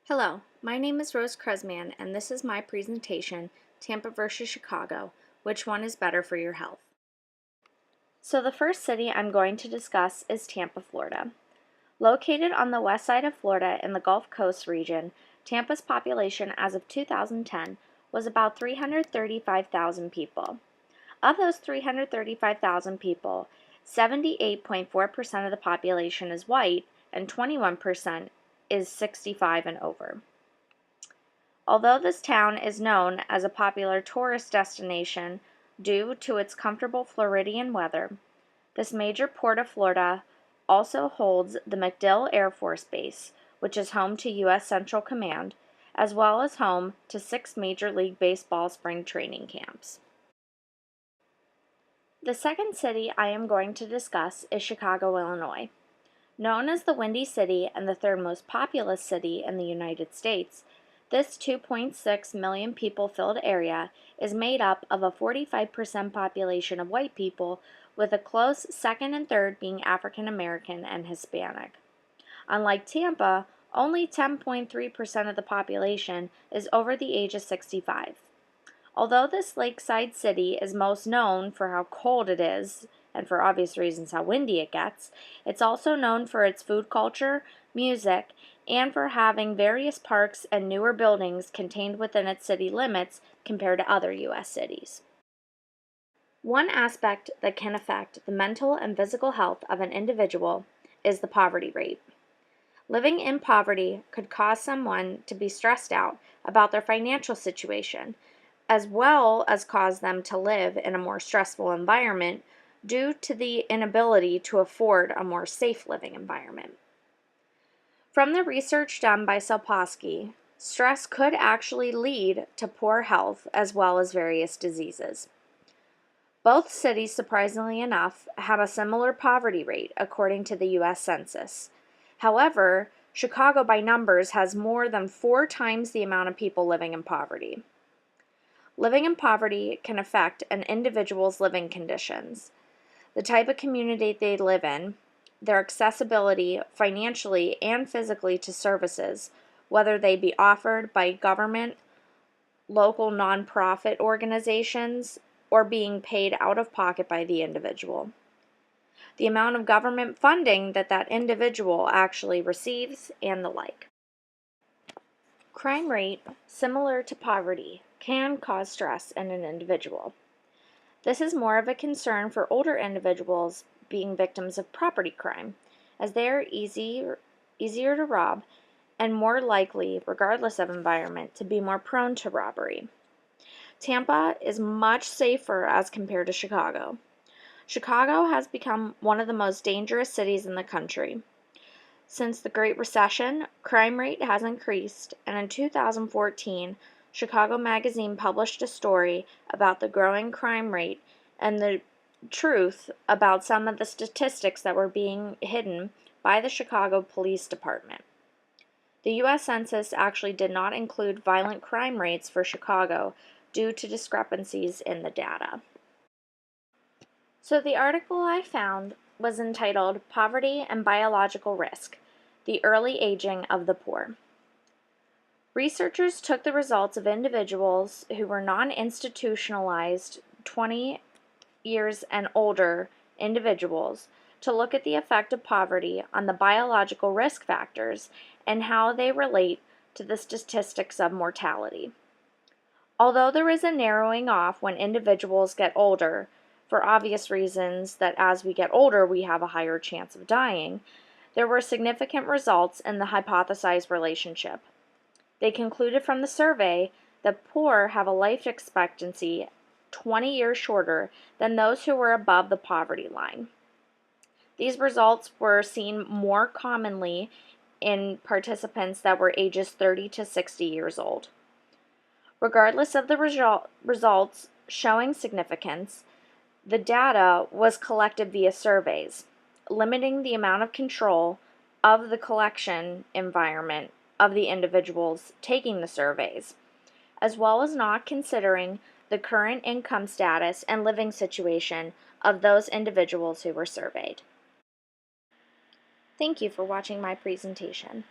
Hello, my name is Rose Kresman, and this is my presentation, Tampa versus Chicago, which one is better for your health? So the first city I'm going to discuss is Tampa, Florida. Located on the west side of Florida in the Gulf Coast region, Tampa's population as of 2010 was about 335,000 people. Of those 335,000 people, 78.4% of the population is white and 21% is 65 and over. Although this town is known as a popular tourist destination due to its comfortable Floridian weather, this major port of Florida also holds the MacDill Air Force Base, which is home to U.S. Central Command, as well as home to 6 Major League Baseball spring training camps. The second city I am going to discuss is Chicago, Illinois. Known as the Windy City and the third most populous city in the United States, this 2.6 million people filled area is made up of a 45% population of white people, with a close second and third being African American and Hispanic. Unlike Tampa, only 10.3% of the population is over the age of 65. Although this lakeside city is most known for how cold it is, and for obvious reasons how windy it gets, it's also known for its food culture, music, and for having various parks and newer buildings contained within its city limits compared to other U.S. cities. One aspect that can affect the mental and physical health of an individual is the poverty rate. Living in poverty could cause someone to be stressed out about their financial situation, as well as cause them to live in a more stressful environment due to the inability to afford a more safe living environment. From the research done by Salposky, stress could actually lead to poor health as well as various diseases. Both cities, surprisingly enough, have a similar poverty rate according to the U.S. Census. However, Chicago by numbers has more than 4 times the amount of people living in poverty. Living in poverty can affect an individual's living conditions, the type of community they live in, their accessibility financially and physically to services, whether they be offered by government, local nonprofit organizations, or being paid out of pocket by the individual. The amount of government funding that individual actually receives, and the like. Crime rate, similar to poverty, can cause stress in an individual. This is more of a concern for older individuals being victims of property crime, as they are easier to rob and more likely, regardless of environment, to be more prone to robbery. Tampa is much safer as compared to Chicago. Chicago has become one of the most dangerous cities in the country. Since the Great Recession, crime rate has increased, and in 2014, Chicago Magazine published a story about the growing crime rate and the truth about some of the statistics that were being hidden by the Chicago Police Department. The U.S. Census actually did not include violent crime rates for Chicago due to discrepancies in the data. So the article I found was entitled Poverty and Biological Risk: The Early Aging of the Poor. Researchers took the results of individuals who were non-institutionalized 20 years and older individuals to look at the effect of poverty on the biological risk factors and how they relate to the statistics of mortality. Although there is a narrowing off when individuals get older, for obvious reasons that as we get older we have a higher chance of dying, there were significant results in the hypothesized relationship. They concluded from the survey that poor have a life expectancy 20 years shorter than those who were above the poverty line. These results were seen more commonly in participants that were ages 30 to 60 years old. Regardless of the results showing significance, the data was collected via surveys, limiting the amount of control of the collection environment of the individuals taking the surveys, as well as not considering the current income status and living situation of those individuals who were surveyed. Thank you for watching my presentation.